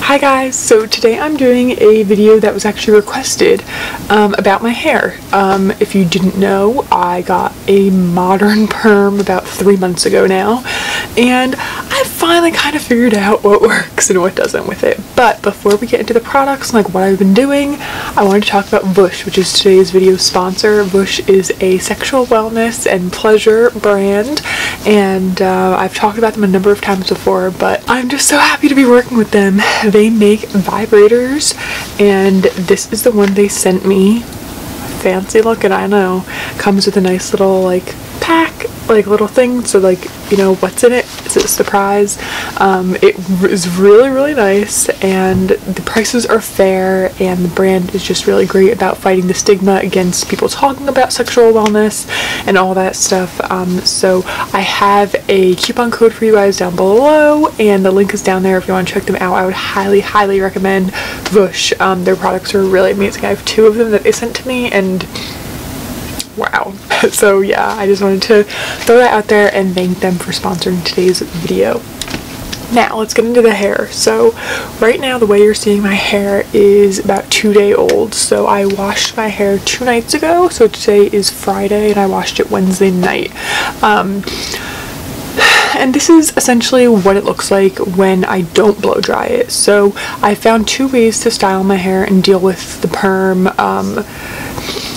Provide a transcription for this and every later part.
Hi guys, so today I'm doing a video that was actually requested about my hair. If you didn't know, I got a modern perm about 3 months ago now, and I finally kind of figured out what works and what doesn't with it. But before we get into the products and like what I've been doing, I wanted to talk about Vush, which is today's video sponsor. Vush is a sexual wellness and pleasure brand, and I've talked about them a number of times before, but I'm just so happy to be working with them. They make vibrators, and this is the one they sent me. Fancy looking, I know. Comes with a nice little like pack, like little thing, so like, you know, what's in it? It's a surprise. It is really nice, and the prices are fair, and the brand is just really great about fighting the stigma against people talking about sexual wellness and all that stuff. So I have a coupon code for you guys down below, and the link is down there if you want to check them out. I would highly recommend Vush. Their products are really amazing. I have 2 of them that they sent to me, and wow. So yeah, I just wanted to throw that out there and thank them for sponsoring today's video. Now let's get into the hair. So right now the way you're seeing my hair is about 2 days old. So I washed my hair 2 nights ago, so today is Friday, and I washed it Wednesday night. And this is essentially what it looks like when I don't blow dry it. So I found 2 ways to style my hair and deal with the perm,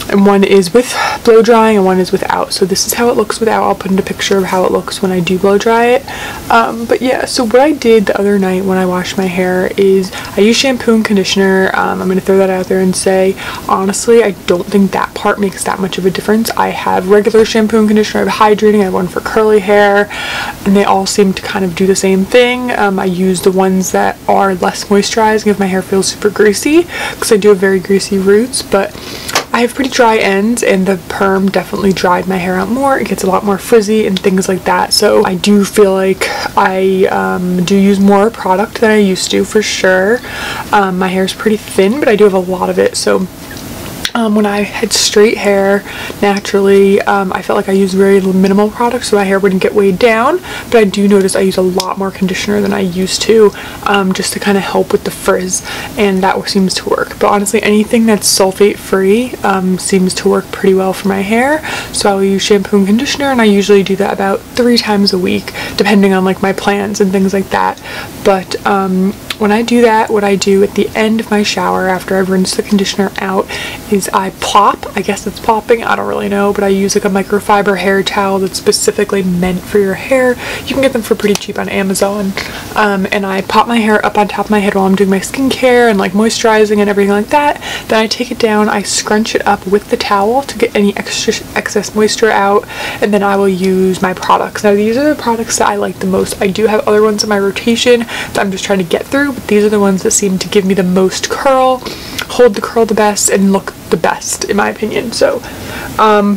and one is with blow drying and one is without. So this is how it looks without. I'll put in a picture of how it looks when I do blow dry it. But yeah, so what I did the other night when I washed my hair is I used shampoo and conditioner. I'm going to throw that out there and say, honestly, I don't think that part makes that much of a difference. I have regular shampoo and conditioner, I have hydrating, I have one for curly hair, and they all seem to kind of do the same thing. I use the ones that are less moisturizing if my hair feels super greasy, because I do have very greasy roots, but I have pretty dry ends, and the perm definitely dried my hair out more. It gets a lot more frizzy and things like that, so I do feel like I do use more product than I used to, for sure. My hair is pretty thin, but I do have a lot of it, so when I had straight hair naturally, I felt like I used very minimal product so my hair wouldn't get weighed down, but I do notice I use a lot more conditioner than I used to, just to kind of help with the frizz, and that seems to work. But honestly, anything that's sulfate free seems to work pretty well for my hair, so I will use shampoo and conditioner, and I usually do that about 3 times a week depending on like my plans and things like that. But when I do that, what I do at the end of my shower after I've rinsed the conditioner out is I plop. I guess it's plopping, I don't really know, but I use like a microfiber hair towel that's specifically meant for your hair. You can get them for pretty cheap on Amazon. And I pop my hair up on top of my head while I'm doing my skincare and like moisturizing and everything like that. Then I take it down, I scrunch it up with the towel to get any excess moisture out, and then I will use my products. Now these are the products that I like the most. I do have other ones in my rotation that I'm just trying to get through, but these are the ones that seem to give me the most curl, hold the curl the best, and look the best in my opinion. So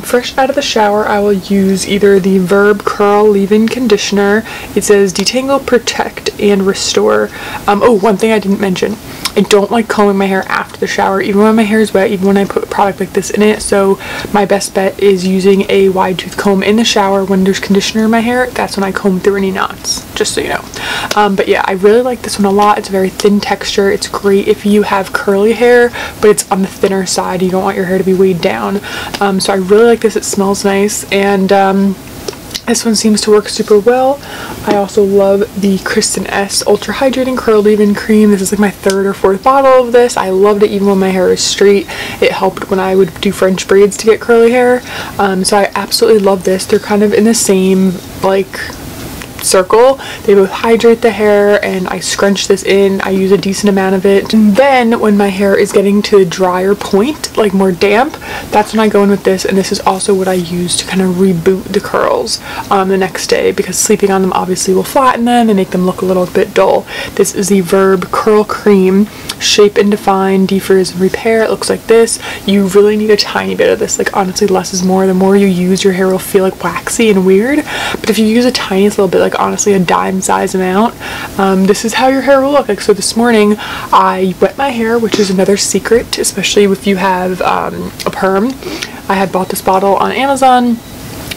fresh out of the shower, I will use either the Verb Curl Leave-In Conditioner. It says detangle, protect, and restore. Oh, one thing I didn't mention, I don't like combing my hair after the shower, even when my hair is wet, even when I put a product like this in it. So my best bet is using a wide tooth comb in the shower when there's conditioner in my hair. That's when I comb through any knots, just so you know. But yeah, I really like this one a lot. It's a very thin texture. It's great if you have curly hair, but it's on the thinner side. You don't want your hair to be weighed down. So I really like this. It smells nice, and this one seems to work super well. I also love the Kristin S Ultra Hydrating Curl Leave-In Cream. This is like my 3rd or 4th bottle of this. I loved it even when my hair is straight. It helped when I would do French braids to get curly hair. So I absolutely love this. They're kind of in the same like circle. They both hydrate the hair, and I scrunch this in. I use a decent amount of it, and then when my hair is getting to a drier point, like more damp, that's when I go in with this. And this is also what I use to kind of reboot the curls the next day, because sleeping on them obviously will flatten them and make them look a little bit dull. This is the Verb Curl Cream Shape and Define, Defrizz and Repair. It looks like this. You really need a tiny bit of this. Like honestly, less is more. The more you use, your hair will feel like waxy and weird, but if you use a tiny little bit, like honestly a dime size amount, this is how your hair will look. Like, so this morning I wet my hair, which is another secret, especially if you have a perm. I had bought this bottle on Amazon,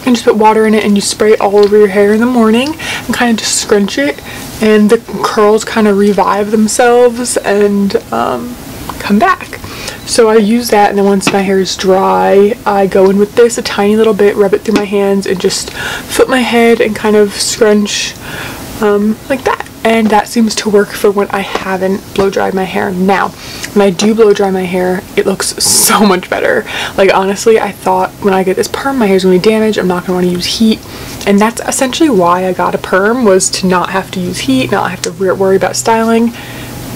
and just put water in it, and you spray it all over your hair in the morning and kind of just scrunch it, and the curls kind of revive themselves and come back. So I use that, and then once my hair is dry, I go in with this a tiny little bit, rub it through my hands, and just flip my head and kind of scrunch like that. And that seems to work for when I haven't blow dried my hair. Now, when I do blow dry my hair, it looks so much better. Like, honestly, I thought when I get this perm, my hair's gonna be damaged, I'm not gonna want to use heat. And that's essentially why I got a perm, was to not have to use heat, not have to worry about styling.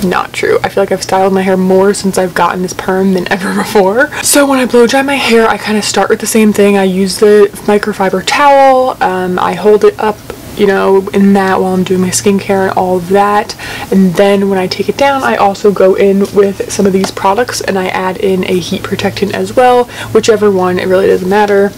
Not true. I feel like I've styled my hair more since I've gotten this perm than ever before. So when I blow dry my hair, I kind of start with the same thing. I use the microfiber towel. I hold it up, you know, in that while I'm doing my skincare and all of that. And then when I take it down, I also go in with some of these products and I add in a heat protectant as well, whichever one, it really doesn't matter.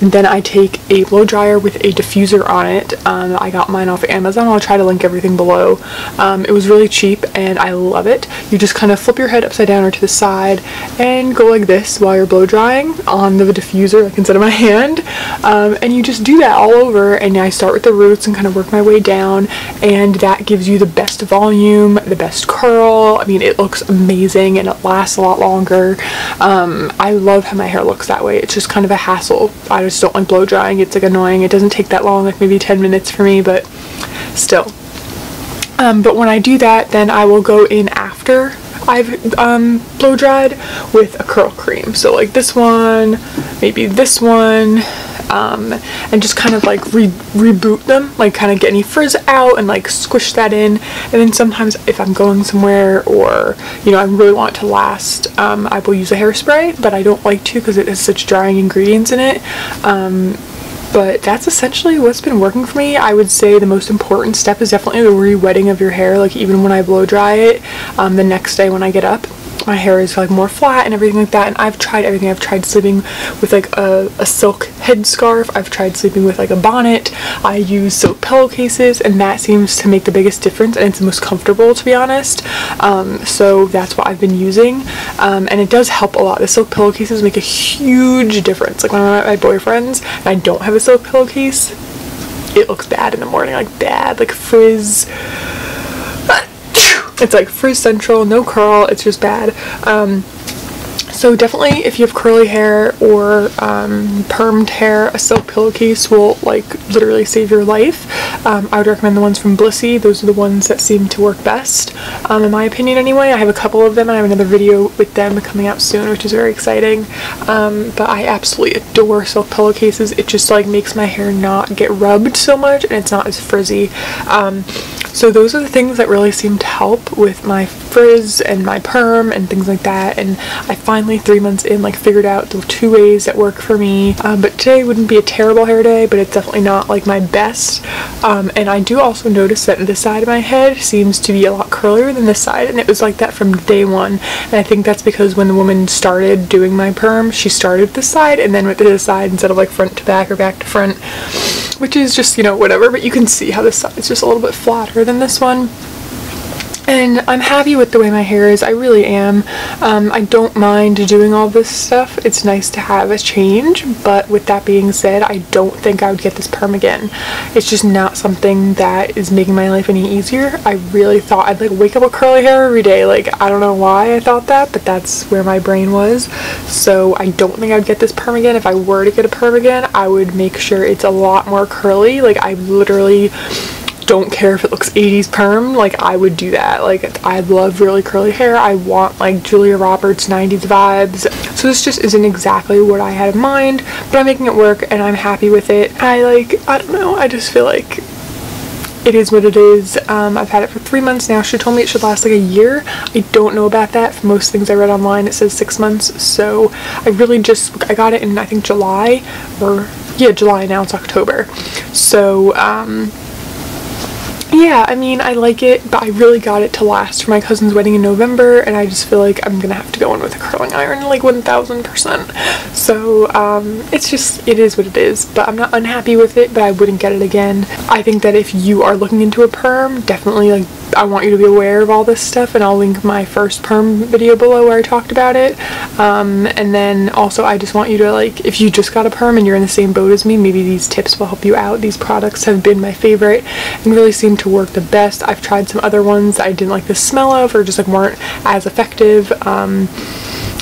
And then I take a blow dryer with a diffuser on it. I got mine off of Amazon. I'll try to link everything below. It was really cheap and I love it. You just kind of flip your head upside down or to the side and go like this while you're blow drying on the diffuser, like instead of my hand. And you just do that all over, and I start with the roots and kind of work my way down, and that gives you the best volume, the best curl. I mean, it looks amazing and it lasts a lot longer. I love how my hair looks that way. It's just kind of a hassle. I just don't like blow drying. It's like annoying. It doesn't take that long, like maybe 10 minutes for me, but still. But when I do that, then I will go in after I've blow dried with a curl cream. So like this one, maybe this one, and just kind of like reboot them, like kind of get any frizz out and like squish that in. And then sometimes if I'm going somewhere or, you know, I really want it to last, I will use a hairspray, but I don't like to because it has such drying ingredients in it. But that's essentially what's been working for me. I would say the most important step is definitely the re-wetting of your hair. Like even when I blow dry it, the next day when I get up, my hair is like more flat and everything like that. And I've tried everything. I've tried sleeping with like a silk headscarf. I've tried sleeping with like a bonnet. I use silk pillowcases, and that seems to make the biggest difference, and it's the most comfortable, to be honest. So that's what I've been using, and it does help a lot. The silk pillowcases make a huge difference. Like when I'm at my boyfriend's and I don't have a silk pillowcase, it looks bad in the morning, like bad, like frizz. It's like frizz central, no curl, it's just bad. So definitely if you have curly hair or permed hair, a silk pillowcase will like literally save your life. I would recommend the ones from Blissy. Those are the ones that seem to work best, in my opinion anyway. I have a couple of them and I have another video with them coming out soon, which is very exciting. But I absolutely adore silk pillowcases. It just like makes my hair not get rubbed so much, and it's not as frizzy. So those are the things that really seem to help with my frizz and my perm and things like that. And I finally, 3 months in, like figured out the 2 ways that work for me. But today wouldn't be a terrible hair day, but it's definitely not like my best. And I do also notice that this side of my head seems to be a lot curlier than this side, and it was like that from day one. And I think that's because when the woman started doing my perm, she started with this side and then went to this side instead of like front to back or back to front, which is just, you know, whatever. But you can see how this side is just a little bit flatter than this one. And I'm happy with the way my hair is. I really am. I don't mind doing all this stuff. It's nice to have a change, but with that being said, I don't think I would get this perm again. It's just not something that is making my life any easier. I really thought I'd like wake up with curly hair every day. Like, I don't know why I thought that, but that's where my brain was. So I don't think I would get this perm again. If I were to get a perm again, I would make sure it's a lot more curly. Like, I literally don't care if it looks 80s perm. Like, I would do that. Like, I love really curly hair. I want like Julia Roberts 90s vibes. So this just isn't exactly what I had in mind, but I'm making it work and I'm happy with it. I don't know, I just feel like it is what it is. I've had it for 3 months now. She told me it should last like a year. I don't know about that. For most things I read online it says 6 months. So I got it in I think July, or yeah, July. Now it's October. So yeah, I mean, I like it, but I really got it to last for my cousin's wedding in November, and I just feel like I'm gonna have to go in with a curling iron like 1000%. So it's just, it is what it is, but I'm not unhappy with it, but I wouldn't get it again. I think that if you are looking into a perm, definitely like I want you to be aware of all this stuff, and I'll link my first perm video below where I talked about it. And then also I just want you to, like, if you just got a perm and you're in the same boat as me, maybe these tips will help you out. These products have been my favorite and really seem to work the best. I've tried some other ones that I didn't like the smell of, or just like weren't as effective.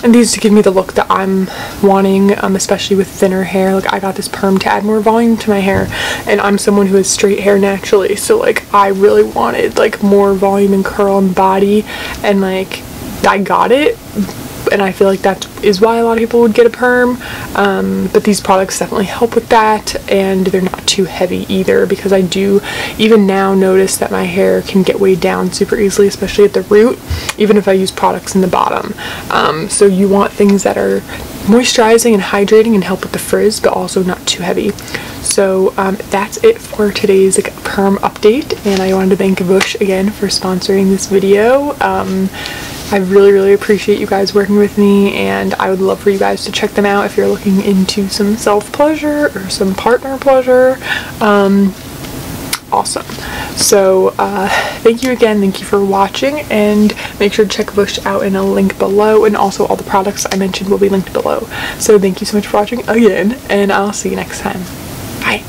And these to give me the look that I'm wanting, especially with thinner hair. Like, I got this perm to add more volume to my hair, and I'm someone who has straight hair naturally, so like I really wanted like more volume and curl and body, and like I got it. And I feel like that is why a lot of people would get a perm, but these products definitely help with that, and they're not too heavy either, because I do even now notice that my hair can get weighed down super easily, especially at the root, even if I use products in the bottom. So you want things that are moisturizing and hydrating and help with the frizz, but also not too heavy. So that's it for today's perm update, and I wanted to thank Bush again for sponsoring this video. I really appreciate you guys working with me, and I would love for you guys to check them out if you're looking into some self-pleasure or some partner pleasure. Awesome. So thank you again, thank you for watching, and make sure to check Bush out in a link below, and also all the products I mentioned will be linked below. So thank you so much for watching again, and I'll see you next time. Bye.